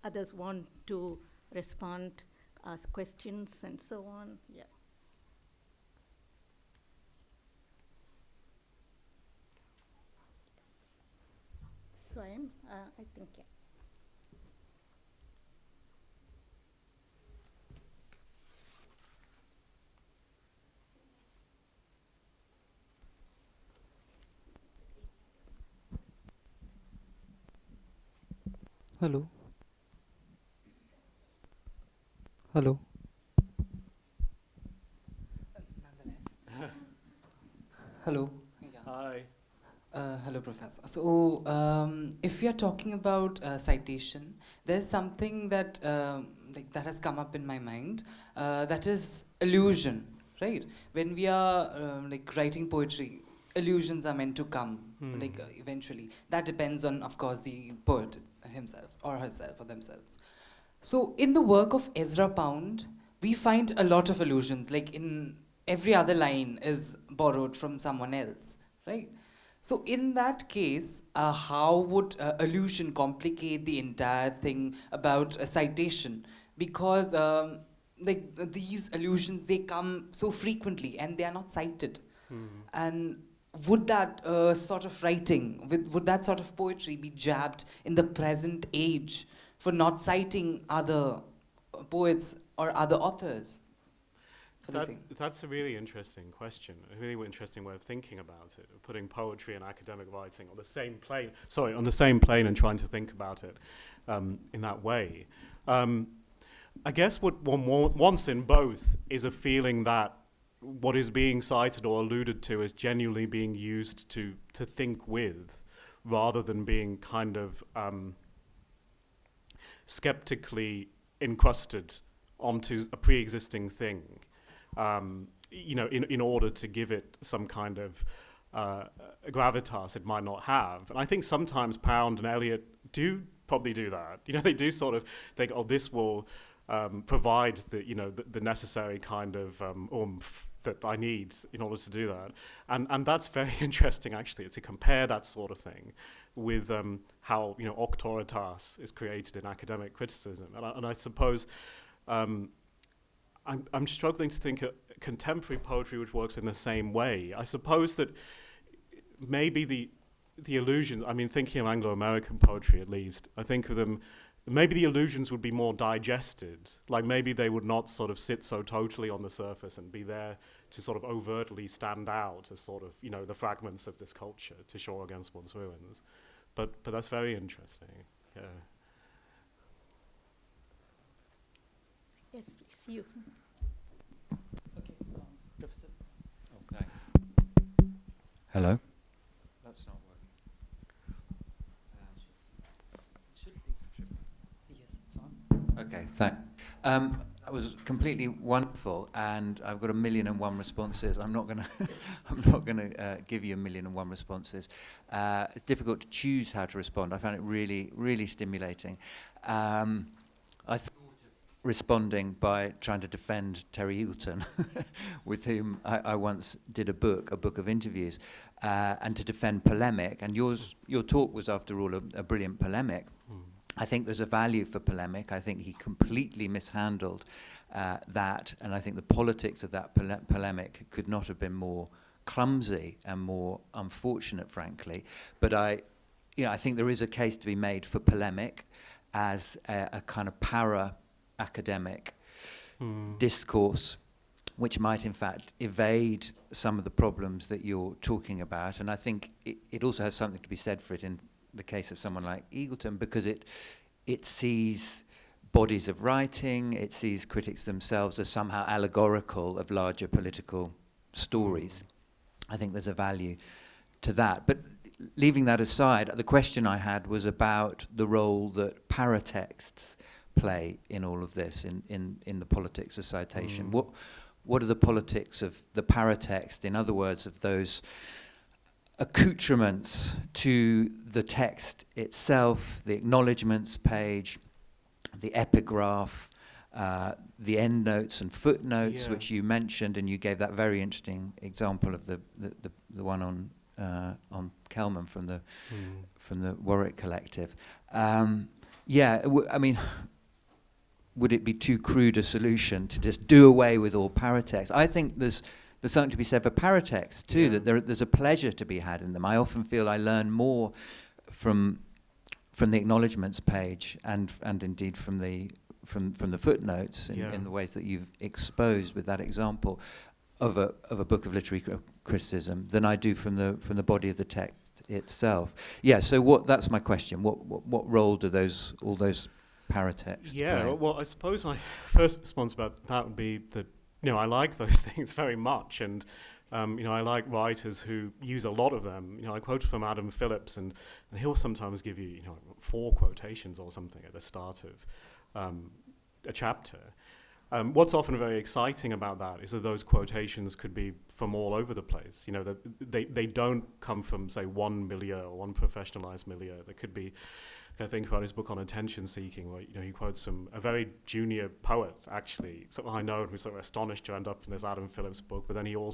others want to respond, ask questions, and so on. Yeah. So I think, yeah. Hello. Hello. Hello. Hi. Hello, Professor. So, if we are talking about citation, there's something that that has come up in my mind. That is illusion, right? When we are writing poetry, illusions are meant to come, eventually. That depends on, of course, the poet himself or herself or themselves. So, in the work of Ezra Pound, we find a lot of illusions. Like in every other line is borrowed from someone else, right? So in that case, how would allusion complicate the entire thing about a citation? Because these allusions, they come so frequently and they are not cited. And would that sort of writing, would that sort of poetry be jabbed in the present age for not citing other poets or other authors? That's a really interesting question, a really interesting way of thinking about it, of putting poetry and academic writing on the same plane and trying to think about it in that way. I guess what one wants in both is a feeling that what is being cited or alluded to is genuinely being used to think with, rather than being kind of skeptically encrusted onto a pre-existing thing. In order to give it some kind of gravitas it might not have. And I think sometimes Pound and Eliot do probably do that. They do sort of think, oh, this will provide the necessary kind of oomph that I need in order to do that. And that's very interesting, actually, to compare that sort of thing with how, auctoritas is created in academic criticism. And I suppose I'm struggling to think of contemporary poetry which works in the same way. I suppose that maybe the illusions, thinking of Anglo-American poetry at least, I think of them, maybe the illusions would be more digested. Like maybe they would not sort of sit so totally on the surface and be there to sort of overtly stand out as sort of, the fragments of this culture to show against one's ruins. But that's very interesting, yeah. Yes, please, you. Okay, Professor. Oh, thanks. Hello. That's not working. It should be. Yes, it's on. Okay, That was completely wonderful, and I've got 1,000,001 responses. I'm not going to give you 1,000,001 responses. It's difficult to choose how to respond. I found it really, really stimulating. I thought of responding by trying to defend Terry Eagleton, with whom I once did a book of interviews, and to defend polemic. And your talk was, after all, a brilliant polemic. I think there's a value for polemic. I think he completely mishandled that, and I think the politics of that polemic could not have been more clumsy and more unfortunate, frankly. But I think there is a case to be made for polemic as a kind of para-academic discourse, which might in fact evade some of the problems that you're talking about. And I think it also has something to be said for it in the case of someone like Eagleton, because it sees bodies of writing, it sees critics themselves as somehow allegorical of larger political stories. I think there's a value to that. But leaving that aside, the question I had was about the role that paratexts play in all of this, in the politics of citation. What are the politics of the paratext, in other words, of those accoutrements to the text itself, the acknowledgements page, the epigraph, the endnotes and footnotes, which you mentioned, and you gave that very interesting example of the one on Kelman from the Warwick Collective. I mean, would it be too crude a solution to just do away with all paratext? I think there's something to be said for paratext too, that there's a pleasure to be had in them. I often feel I learn more from the acknowledgements page and indeed from the footnotes in the ways that you've exposed with that example of a book of literary criticism than I do from the body of the text itself. So that's my question. What role do all those paratexts play? Well, I suppose my first response about that would be that I like those things very much, and I like writers who use a lot of them. I quote from Adam Phillips, and he'll sometimes give you 4 quotations or something at the start of a chapter. What's often very exciting about that is that those quotations could be from all over the place. That they don't come from, say, one milieu or one professionalized milieu. There could be, I think about his book on attention seeking, where he quotes from a very junior poet, actually, someone I know, who's sort of astonished to end up in this Adam Phillips book. But then he'll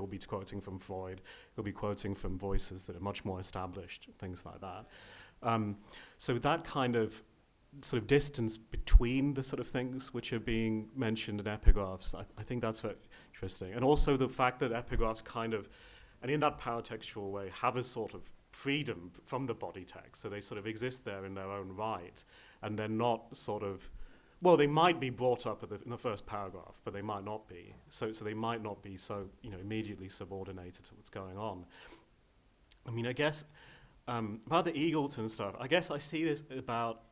be quoting from Freud. He'll be quoting from voices that are much more established, things like that. So that kind of sort of distance between the sort of things which are being mentioned in epigraphs, I think that's very interesting. And also the fact that epigraphs kind of, and in that paratextual way, have a sort of freedom from the body text, so they sort of exist there in their own right, and they're not sort of, well, they might be brought up in the first paragraph, but they might not be. So they might not be so immediately subordinated to what's going on. I mean, I guess about the Eagleton stuff, I guess I see this about,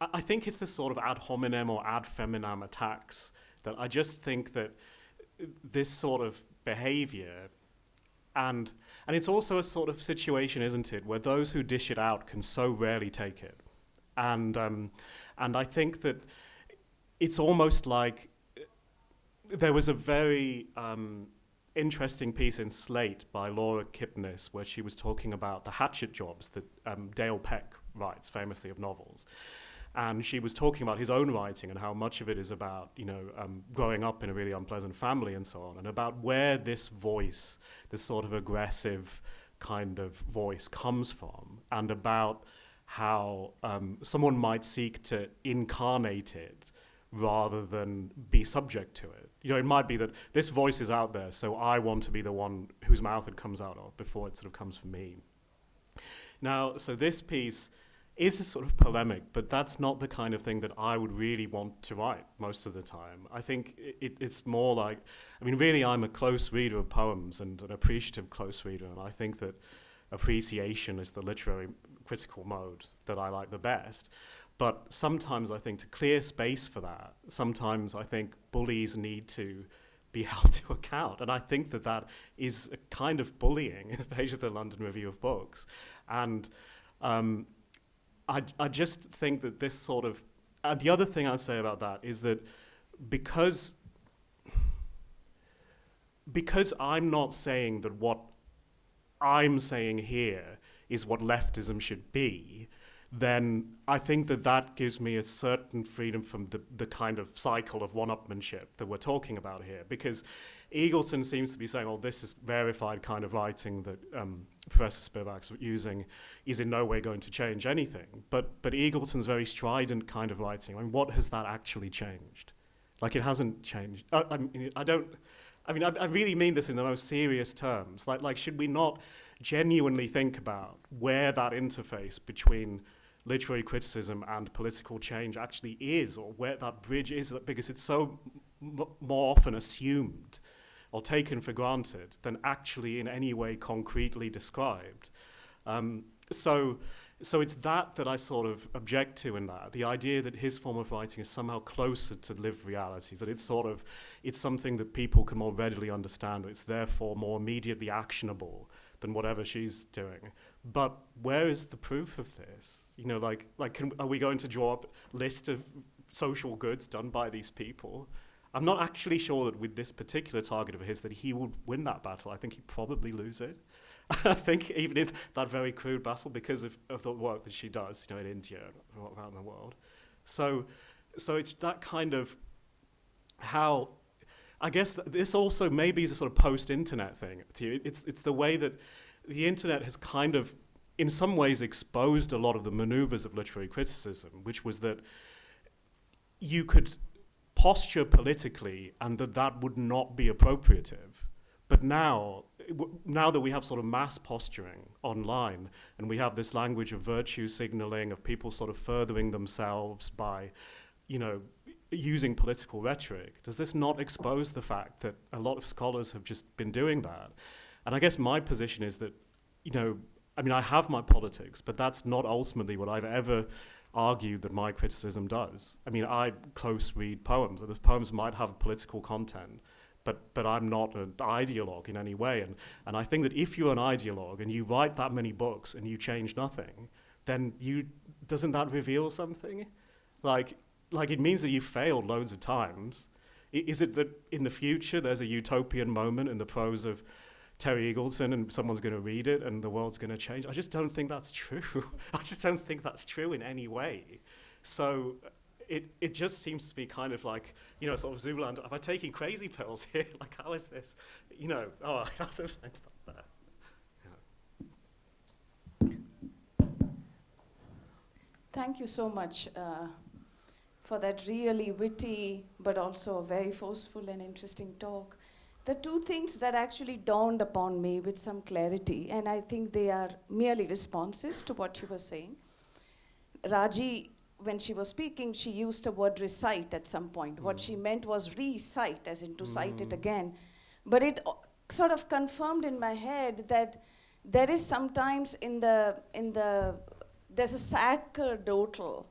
I think it's this sort of ad hominem or ad feminam attacks that I just think that this sort of behavior, and it's also a sort of situation, isn't it, where those who dish it out can so rarely take it. And I think that it's almost like there was a very interesting piece in Slate by Laura Kipnis where she was talking about the hatchet jobs that Dale Peck writes famously of novels. And she was talking about his own writing and how much of it is about, growing up in a really unpleasant family and so on, and about where this voice, this sort of aggressive kind of voice comes from, and about how someone might seek to incarnate it rather than be subject to it. It might be that this voice is out there, so I want to be the one whose mouth it comes out of before it sort of comes from me. Now, so this piece is a sort of polemic, but that's not the kind of thing that I would really want to write most of the time. I think it's more like, really I'm a close reader of poems and an appreciative close reader, and I think that appreciation is the literary critical mode that I like the best. But sometimes I think to clear space for that, sometimes I think bullies need to be held to account. And I think that is a kind of bullying in the page of the London Review of Books. And I just think that this sort of And the other thing I'd say about that is that because I'm not saying that what I'm saying here is what leftism should be, then I think that gives me a certain freedom from the kind of cycle of one-upmanship that we're talking about here. Because Eagleton seems to be saying, oh, this is verified kind of writing that Professor Spivak's using is in no way going to change anything. But Eagleton's very strident kind of writing, I mean, what has that actually changed? Like, it hasn't changed. I really mean this in the most serious terms. Like, should we not genuinely think about where that interface between literary criticism and political change actually is, or where that bridge is, because it's so more often assumed or taken for granted than actually in any way concretely described. So it's that I sort of object to in that, the idea that his form of writing is somehow closer to lived realities, that it's something that people can more readily understand, it's therefore more immediately actionable than whatever she's doing. But where is the proof of this? You know, are we going to draw up a list of social goods done by these people? I'm not actually sure that with this particular target of his that he would win that battle. I think he'd probably lose it. I think even in that very crude battle, because of the work that she does, you know, in India and around the world. So it's that kind of how, I guess this also maybe is a sort of post-internet thing. It's the way that the internet has kind of, in some ways, exposed a lot of the maneuvers of literary criticism, which was that you could posture politically and that would not be appropriative. But now that we have sort of mass posturing online, and we have this language of virtue signaling, of people sort of furthering themselves by, you know, using political rhetoric, does this not expose the fact that a lot of scholars have just been doing that? And I guess my position is that, you know, I mean, I have my politics, but that's not ultimately what I've ever argued that my criticism does. I mean, I close read poems, and the poems might have political content, but I'm not an ideologue in any way. And I think that if you're an ideologue and you write that many books and you change nothing, then doesn't that reveal something? Like it means that you've failed loads of times. Is it that in the future there's a utopian moment in the prose of Terry Eagleton and someone's going to read it and the world's going to change? I just don't think that's true. I just don't think that's true in any way. So it just seems to be kind of like, you know, sort of Zululand, am I taking crazy pills here? Like, how is this? You know, I also meant that there. Thank you so much for that really witty but also very forceful and interesting talk. The two things that actually dawned upon me with some clarity, and I think they are merely responses to what you were saying. Raji, when she was speaking, she used the word recite at some point. What she meant was recite, as in to cite it again. But it sort of confirmed in my head that there is sometimes there's a sacerdotal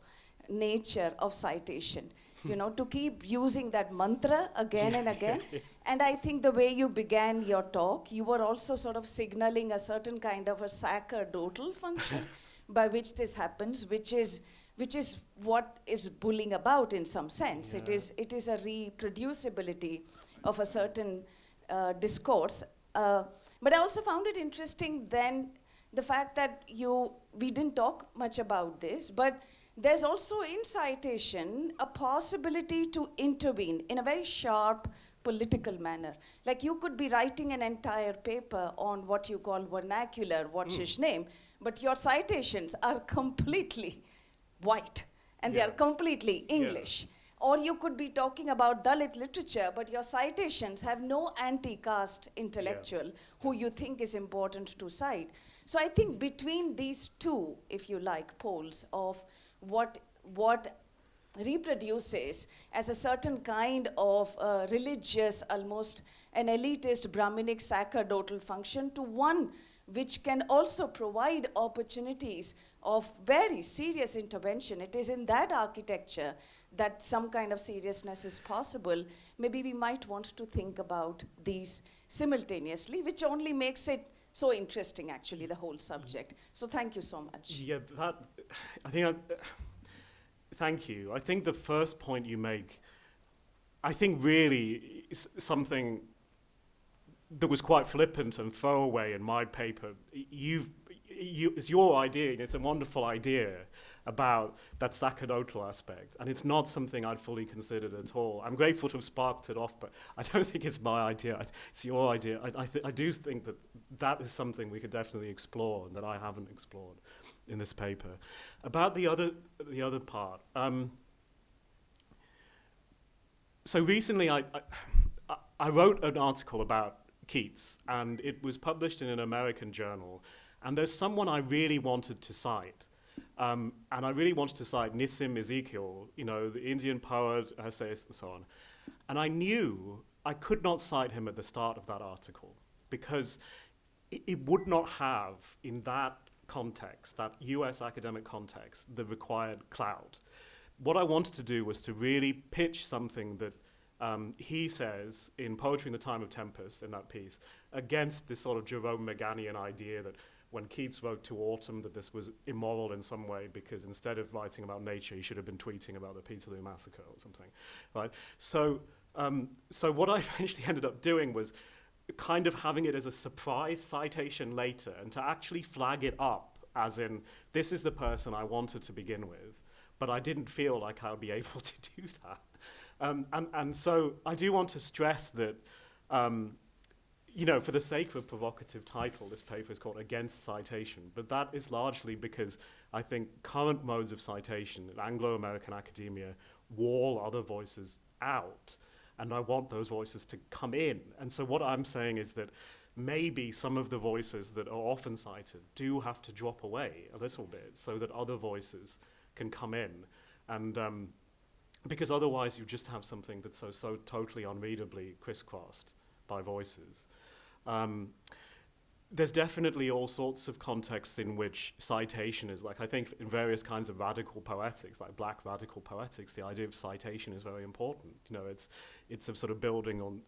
nature of citation, you know, to keep using that mantra again and again. And I think the way you began your talk, you were also sort of signaling a certain kind of a sacerdotal function by which this happens, which is what is bullying about in some sense. Yeah. It is a reproducibility of a certain discourse. But I also found it interesting then the fact that we didn't talk much about this, but there's also in citation a possibility to intervene in a very sharp political manner. Like you could be writing an entire paper on what you call vernacular, what's his name, but your citations are completely white and they are completely English. Yeah. Or you could be talking about Dalit literature, but your citations have no anti-caste intellectual who you think is important to cite. So I think between these two, if you like, poles of what reproduces as a certain kind of religious, almost an elitist Brahminic sacerdotal function to one which can also provide opportunities of very serious intervention. It is in that architecture that some kind of seriousness is possible. Maybe we might want to think about these simultaneously, which only makes it so interesting, actually, the whole subject. So thank you so much. Yeah, I think thank you. I think the first point you make, I think really is something that was quite flippant and throwaway in my paper. It's your idea, and it's a wonderful idea about that sacerdotal aspect, and it's not something I'd fully considered at all. I'm grateful to have sparked it off, but I don't think it's my idea. It's your idea. I do think that that is something we could definitely explore, and that I haven't explored in this paper. About the other part. So recently, I wrote an article about Keats, and it was published in an American journal. And there's someone I really wanted to cite. And I really wanted to cite Nissim Ezekiel, the Indian poet, essayist, and so on. And I knew I could not cite him at the start of that article because it would not have, in that context, that US academic context, the required clout. What I wanted to do was to really pitch something that he says in Poetry in the Time of Tempest, in that piece, against this sort of Jerome Meganian idea that when Keats wrote To Autumn, that this was immoral in some way because instead of writing about nature, he should have been tweeting about the Peterloo Massacre or something, right? So what I eventually ended up doing was kind of having it as a surprise citation later and to actually flag it up as in, this is the person I wanted to begin with, but I didn't feel like I would be able to do that. And so I do want to stress that, for the sake of a provocative title, this paper is called Against Citation, but that is largely because I think current modes of citation in Anglo-American academia wall other voices out, and I want those voices to come in. And so what I'm saying is that maybe some of the voices that are often cited do have to drop away a little bit so that other voices can come in. And because otherwise you just have something that's so totally unreadably crisscrossed by voices. There's definitely all sorts of contexts in which citation is I think in various kinds of radical poetics, like black radical poetics, the idea of citation is very important. It's a sort of building on,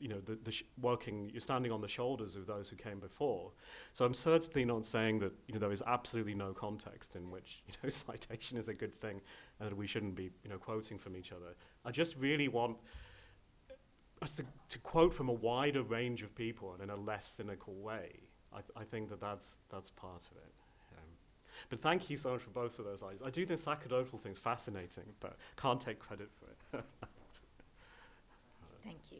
working, you're standing on the shoulders of those who came before. So I'm certainly not saying that, there is absolutely no context in which, citation is a good thing and that we shouldn't be, quoting from each other. I just really want us to quote from a wider range of people and in a less cynical way. I think that's part of it. But thank you so much for both of those ideas. I do think sacerdotal thing's fascinating, but can't take credit for it. Thank you.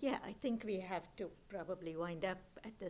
I think we have to probably wind up at this